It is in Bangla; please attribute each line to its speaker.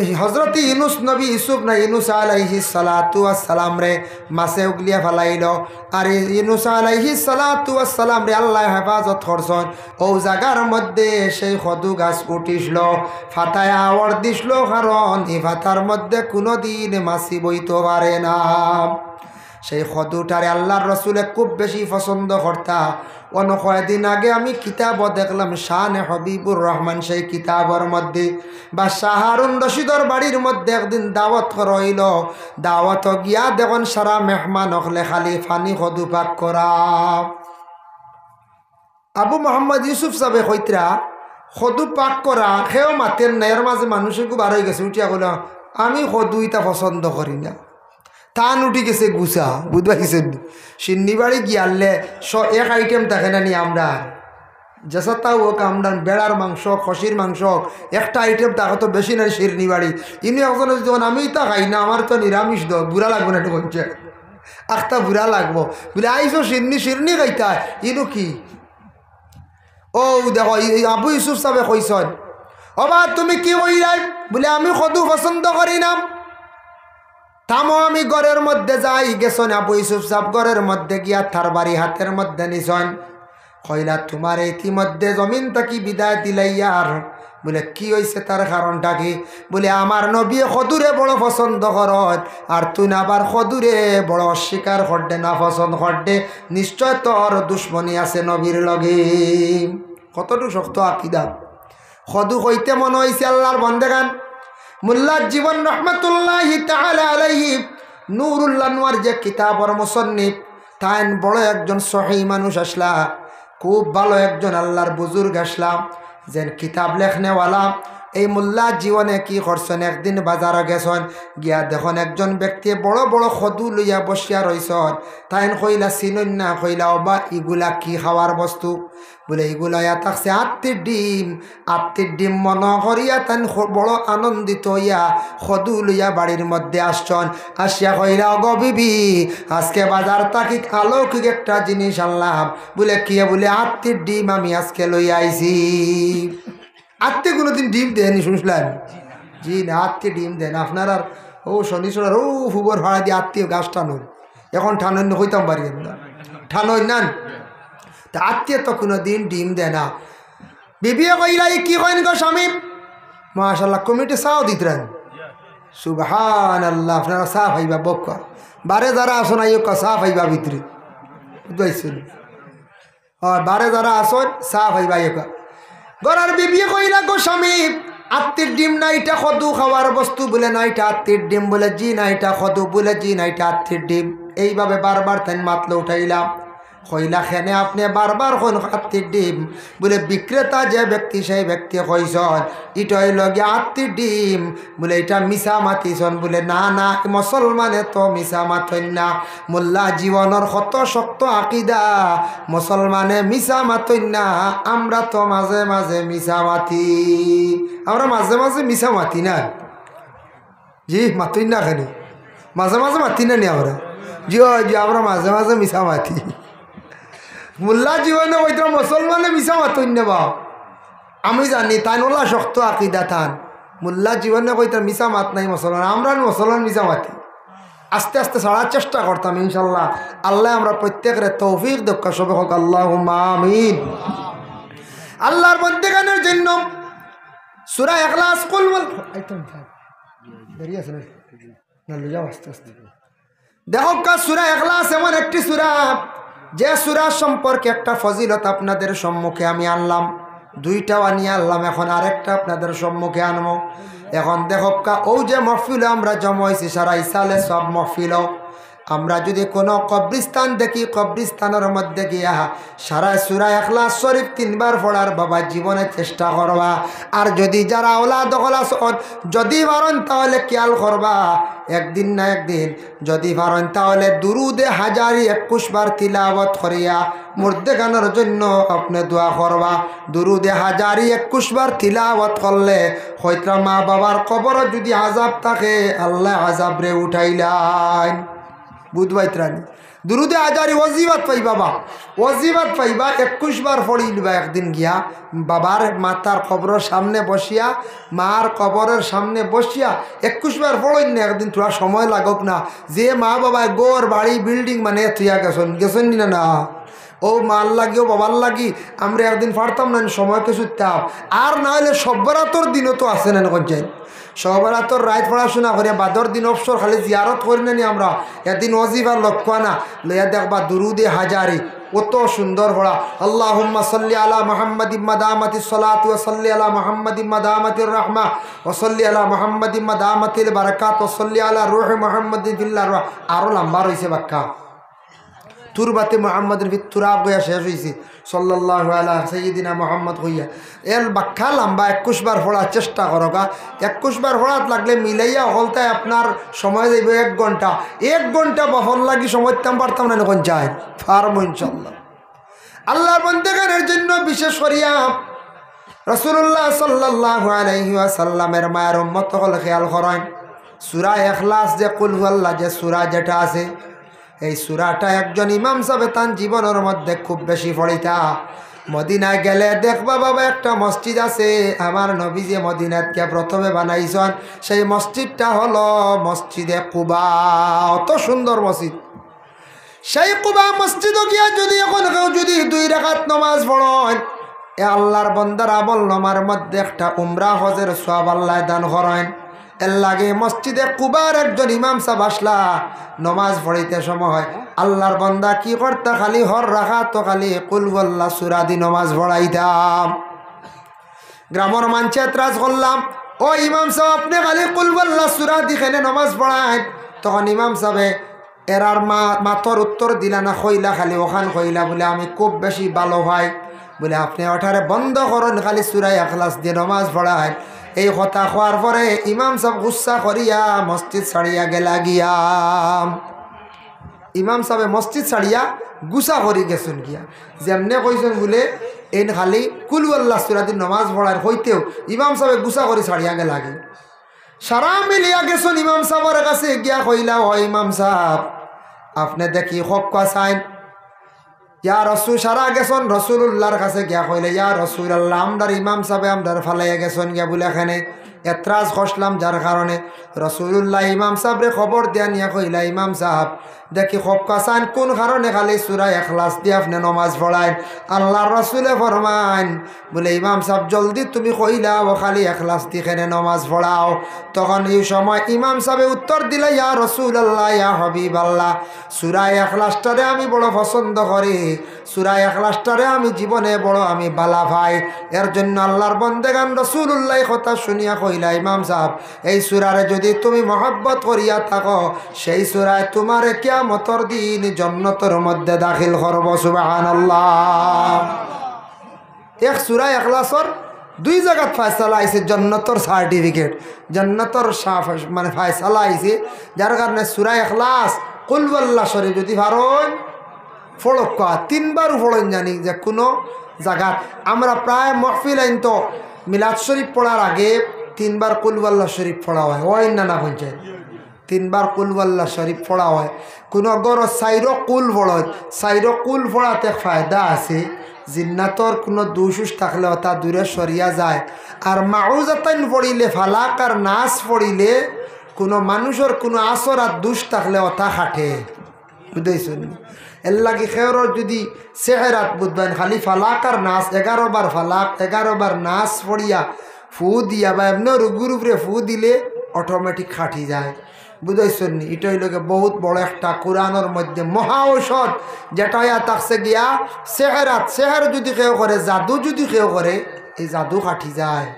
Speaker 1: হজরত ইউনুস নবী ইউসুফ না ইউনুস আলাইহিস সালাতু ওয়াস সালাম রে মাছে উগলিয়া ফেলাইল। আর ইউনুস আলাইহিস সালাতু ওয়াস সালাম রে আল্লাহ হেফাজত করছেন। ও জায়গার মধ্যে সেই খদু গাছ উঠিসল, ফাতায় আওয়ার দিসল, কারণ এই ফাতার মধ্যে কোনো দিন মাছি বইতে পারে না। সেই খদুটারে আল্লাহর রসুলে খুব বেশি পছন্দ করতা। অন্য কয়েকদিন আগে আমি কিতাবও দেখলাম, শানে হবিবুর রহমান, সেই কিতাবের মধ্যে বাদশাহ হারুন রশিদর বাড়ির মধ্যে একদিন দাওয়াত রইল। দাওয়াত গিয়া দেখুন সারা মেহমান হলে খালি ফানি খদু পাক করা। আবু মোহাম্মদ ইউসুফ সাহেব কইতরা খদু পাক করা সেও মাতেন না। এর মাঝে মানুষের খুব বার হয়ে গেছে, উঠিয়া গেল আমি খদু ইটা পছন্দ করি না। টান উঠি গেছে গুছা, বুঝতে পারছেন? সিন্নি বাড়ি গিয়ালে এক আইটেম থাকে না নি আমরা যেসা তাও হোক, আমরা বেড়ার মাংস, খসির মাংস, একটা আইটেম তাকে তো বেশি না শিরনি বাড়ি। ইনি একজন যখন আমি তা খাই না, আমার তো নিরামিষ দ বুড়া লাগবে না, একটু বলছে আখটা বুড়া লাগবো বলে আইসো শিরনি শিরনি খাইতা। ইনু কি ও দেখো আবু ইউসুফ সাহেব কইসন, অবা তুমি কি কইলাই? বলে আমি খদু পছন্দ করি না। থামো, আমি ঘরের মধ্যে যাই। গেছন আবু ইউসুফ সাহেব ঘরের মধ্যে গিয়া থার বাড়ি হাতের মধ্যে নিছন। কইলা তোমার ইতিমধ্যে জমিন থাকি বিদায় দিলাইয়ার। বলে কি হয়েছে, তার কারণটা কি? বলে আমার নবী খদুরে বড় পছন্দ করত, আর তুই আবার খদুরে বড় অস্বীকার করডে, না পছন্দ করডে। নিশ্চয় তোর দুশ্মনী আছে নবীর লগে। কতটুকু শক্ত আকিদা! খদু কইতে মনে হয়েছে আল্লাহর বন্দেগান মোল্লা জীবন রহমতুল্লাহি তাআলা আলাইহি নুরুল আনওয়ার যে কিতাবর মুসন্নিফ, তাইন বড় একজন সহিহ মানুষ আসলা, খুব ভালো একজন আল্লাহর বুজুর্গ আসলাম, যেন কিতাব লেখনেওয়ালা। এই মোল্লা জীবনে কি করছেন, একদিন বাজারে গেছেন, গিয়া দেখুন একজন ব্যক্তি বড় বড় খদু লইয়া বসিয়া রইছেন। তাইন কইলা চিনুন না? কইলা অবা ইগুলা কি খাওয়ার বস্তু? বলে এগুলা থাকছে আত্মীর ডিম। আত্মীর ডিম মনে করিয়া তান বড় আনন্দিত হইয়া খদু লইয়া বাড়ির মধ্যে আসছেন। আসিয়া কইলা গো বিবি, আজকে বাজার তাকি অলৌকিক একটা জিনিস আনলাম। বলে কি? বলে আত্মীর ডিম আমি আজকে লইয়া আইছি। আত্মীয় কোনোদিন ডিম দেয়নি শুনছিলেন? জি না, আত্মীয় ডিম দেন আপনার। আর ও শনিশ্বর ও ফুবর ভাড়া দিয়ে আত্মীয় গাছ টানুন, এখন ঠানুন হইতাম পারি না, ঠানুন নান। তা আত্মীয় তো কোনো দিন ডিম দেয় না। বিবিয়ে কইলা কি কইন গো স্বামী? মাশাআল্লাহ, কমিটি চাও দিতেন। সুবহানাল্লাহ, আপনারা চা পাইবা বক বারে যারা আসো না ইয়ে চা পাইবা ভিতরে, বুঝতে বারে যারা আসন চা পাইবা ইয়ে গরার। বিবিয়ে কইলা গো স্বামী, আত্মীর ডিম না এটা খদু খাওয়ার বস্তু? বলে না এটা আত্মীর ডিম। বলে জি না এটা খদু? বলে জি না এটা আত্মীর ডিম। এইভাবে বারবার তাই মাতলে উঠাইলাম। কইলা খেনে আপনি বারবার কোন আত্মীর ডিম? বলে বিক্রেতা যে ব্যক্তি সেই ব্যক্তি কইসন ইটাই লগে আত্মীর ডিম। বলে এটা মিছা মাতিছন? বলে না না, মুসলমানে তো মিছা মাতন না। মোল্লা জীবনের কত শক্ত আকিদা, মুসলমানে মিছা মাতন না। আমরা তো মাঝে মাঝে মিছা মাতি। আমরা মাঝে মাঝে মিছা মাতি না? জি মাতই না, কেন মাঝে মাঝে মাতি না নি আমরা? জি জি, আমরা মাঝে মাঝে মিছা মাতি। মোল্লা জীবনে ওইটা মুসলমানে মিছা মাতই না বা আমি জানি তাই ওলা শক্ত আকিদা থান। মোল্লা জীবনে কইতা মিছা মাত নাই মুসলমান। আমরা মুসলমান মিছা মাতি। আস্তে আস্তে ছাড়ার চেষ্টা করতাম ইনশাল্লাহ। আল্লাহ আমরা প্রত্যেকের তৌফিক দক্কা সবে হোক, আল্লাহুম্মা আমিন। আল্লাহর বন্দেগানের জন্য সূরা ইখলাস কুল দেখো কা সূরা ইখলাস এমন একটি সূরা, যে সূরা সম্পর্কে একটা ফজিলত আপনাদের সম্মুখে আমি আনলাম। দুইটাও আনিয়ে আনলাম, এখন আরেকটা আপনাদের সম্মুখে আনবো। এখন দেখো কা ও যে মহফিল আমরা জমা হয়েছি সারা ইসালে সব মহফিল, আমরা যদি কোনো কবরিস্তান দেখি, কবরিস্তানের মধ্যে গিয়া সারা সূরা ইখলাস শরীফ 3 বার পড়ার বাবা জীবনে চেষ্টা করবা। আর যদি যারা ওলাদ খলাস যদি পারেন তাহলে খেয়াল করবা, একদিন না একদিন যদি পারেন তাহলে দুরুদে হাজারি 21 বার তিলাওয়াত করিয়া মুর্দেগানের জন্য আপনি দোয়া করবা। দুরুদে হাজারি 21 বার তিলাওয়াত করলে হয়তো মা বাবার কবর যদি আযাব থাকে আল্লাহ আযাব রে উঠাইলান। বুধবাইত্রানি দুরুদে হাজারি ওয়াজিবাত পাই বাবা ওয়াজিবাত পাইবা 21 বার পড়িলবা একদিন গিয়া বাবার মাতার কবরের সামনে বসিয়া মার কবরের সামনে বসিয়া 21 বার পড়ইন না একদিন তোরা সময় লাগুক না যে মা বাবা গোর বাড়ি বিল্ডিং মানে তুইয়া গেছেন না ও মাল লাগিও বাবার লাগি আমরা একদিন পারতাম না সময় কিছু তাপ আর না হলে সব্বরাতর দিনও তো আসে না যাই সবরাতর রাত পড়াশোনা করিয়া বাদর দিন অবসর খালি জিয়ারত করি না নি আমরা এদিন ওয়াজিবার লক্ষ্য না লইয়া দেখবা দুরুদে হাজারি কত সুন্দর পড়া আল্লাহুম্মা সাল্লি আলা মুহাম্মাদিন মাদামাতিস সালাতু ওয়া সাল্লি আলা মুহাম্মাদিন মাদামাতির রাহমা ওয়া সাল্লি আলা মুহাম্মাদিন মাদামাতিল বারাকাত ওয়া সাল্লি আলা রূহি মুহাম্মাদিন ফিল্লাহ আরো লম্বা রইছে ব্যাখ্যা তুরবাতে মুহাম্মাদের ভিতরা গয়া শেষ হইছে সাল্লাল্লাহু আলা সাইয়্যিদিনা মুহাম্মদ হইয়া এর ব্যাখ্যা লম্বা 21 বার পড়ার চেষ্টা করোগা 21 বার পড়াত লাগলে মিলাইয়া হলতায় আপনার সময় যাইব 1 ঘন্টা 1 ঘন্টা বহল লাগি সময় তেম পারতাম না কোন যায় পারবো ইনশাআল্লাহ আল্লাহর বান্দাগণের জন্য বিশেষ করিয়া রাসূলুল্লাহ সাল্লাল্লাহু আলাইহি ওয়াসাল্লামের মায়ের উম্মত হল খেয়াল করেন সূরা ইখলাস যে কুল হুয়াল্লাহ যে সূরা যেটা আছে এই সূরাটা একজন ইমাম সাহেব তার জীবনের মধ্যে খুব বেশি পড়িতা মদিনায় গেলে দেখবা বাবা একটা মসজিদ আছে আমার নবী যে মদিনাতকে প্রথমে বানাইছেন সেই মসজিদটা হলো মসজিদে কুবা অত সুন্দর মসজিদ সেই কুবা মসজিদে গিয়া যদি এখন কেউ যদি 2 রাকাত নামাজ পড়েন এ আল্লাহর বান্দার আমল নামার মধ্যে একটা উমরা হজের সওয়াব আল্লাহ দান করেন এর লাগে মসজিদে কুবার একজন ইমাম সাহেব আসলা নমাজ পড়িতে সময় আল্লাহর বান্দা কি করতা খালি হর রাখা তো খালি কুল হুয়াল্লাহ সূরা দি নমাজ পড়াইতাম গ্রামের মানুষ এতরাজ করলাম ও ইমাম সাহেব আপনি খালি কুল হুয়াল্লাহ সূরা দি খেলে নমাজ পড়ায় তখন ইমাম সাহেব এরার মাতর উত্তর দিলা না কইলা খালি ওখান কইলা বলে আমি খুব বেশি ভালো ভাই বলে আপনি ওঠারে বন্ধ করেন খালি সূরা ইখলাস দিয়ে নমাজ পড়ায় এই কথা হওয়ার পরে ইমাম সাহেব গুসা করিয়া মসজিদ ছাড়িয়া গেলা গিয়া ইমাম সাহেব মসজিদ ছাড়িয়া গুসা করি গেছেন গিয়া যেমনে কইছেন বলে এন খালি কুল হুয়াল্লাহ সূরা দি নমাজ পড়ার হইতেও ইমাম সাহেব গুসা করি ছাড়িয়া গেলা গিয়া সারা মিলিয়া গেছেন ইমাম সাহেবের কাছে গিয়া কইলা ও ইমাম সাহেব আপনি দেখি হক্কা চাইন ইয়া রসুল সারা গেছেন রসুল্লাহর কাছে গিয়া কইলে ইয়া রসুল্লাহ আমদার ইমাম সাহেব আমদার ফালাইয়া গেছেন গিয়া বলে এখানে এতরাজ খসলাম যার কারণে রসুল্লাহ ইমাম সাহেবরে খবর দিয়া নিয়া কইলা ইমাম সাহেব দেখি হক্কা চাইন কোন কারণে খালি সূরা ইখলাস দিয়ে আপনি নমাজ পড়াইন আল্লাহর রসুলে ফরমান বলে ইমাম সাহেব জলদি তুমি কইলা ও খালি ইখলাস দিয়ে নমাজ পড়াও তখন এই সময় ইমাম সাহেব উত্তর দিলে ইয়া রসুল্লাহ ইয়া হাবিবাল্লাহ সূরা ইখলাসটারে আমি বড় পছন্দ করি সূরা ইখলাসটারে আমি জীবনে বড় আমি বালা ভাই এর জন্য আল্লাহর বান্দাগান রাসূলুল্লাহ কথা শুনিয়া কইলা ইমাম সাহেব এই সূরারে যদি তুমি মহব্বত করিয়া থাকো সেই সূরায় তোমারে কিয়ামতের দিন জান্নাতের মধ্যে দাখিল করব সুবহানাল্লাহ এক সূরা ইখলাসর 2 জায়গাত ফয়সালা আইছে জান্নাতের সার্টিফিকেট জান্নাতের সাফ মানে ফয়সালা আইছে যার কারণে সূরা ইখলাস কুল হুয়াল্লাহ শরীফ যদি পারেন ফড়ক 3 বার পড়েন জানি যে কোনো জায়গাত আমরা প্রায় মাহফিল আইন তো মিলাদ শরীফ পড়ার আগে 3 বার কুল হুয়াল্লাহ শরীফ পড়া হয় ওই না পঞ্চায়েত 3 বার কুল হুয়াল্লাহ শরীফ পড়া হয় কোনো গর সাইরো কুল পড়ত সাইরো কুল পড়াতে ফায়দা আছে জিন্নাতর কোনো দুশুস থাকলে তা দূরে সরিয়া যায় আর মাউজাতাইন পড়িলে ফালাক আর নাচ পড়িলে কোনো মানুষের কোনো আসর আর দুষ থাকলে ওটা খাটে বুঝতেছেন এর লাগে খেয়রর যদি সেহেরাত বুঝবেন খালি ফালাক আর নাচ 11 বার ফালাক 11 বার নাচ পড়িয়া ফু দিয়া বা এমনি রুগুর উপরে ফু দিলে অটোমেটিক খাটি যায় বুঝাইছেন নি এটা হইল বহুত বড় একটা কোরআনের মধ্যে মহা ঔষধ যেটা ইয়া থাকছে গিয়া সেহেরাত সেহের যদি কেউ করে জাদু যদি কেউ করে এই জাদু খাটি যায়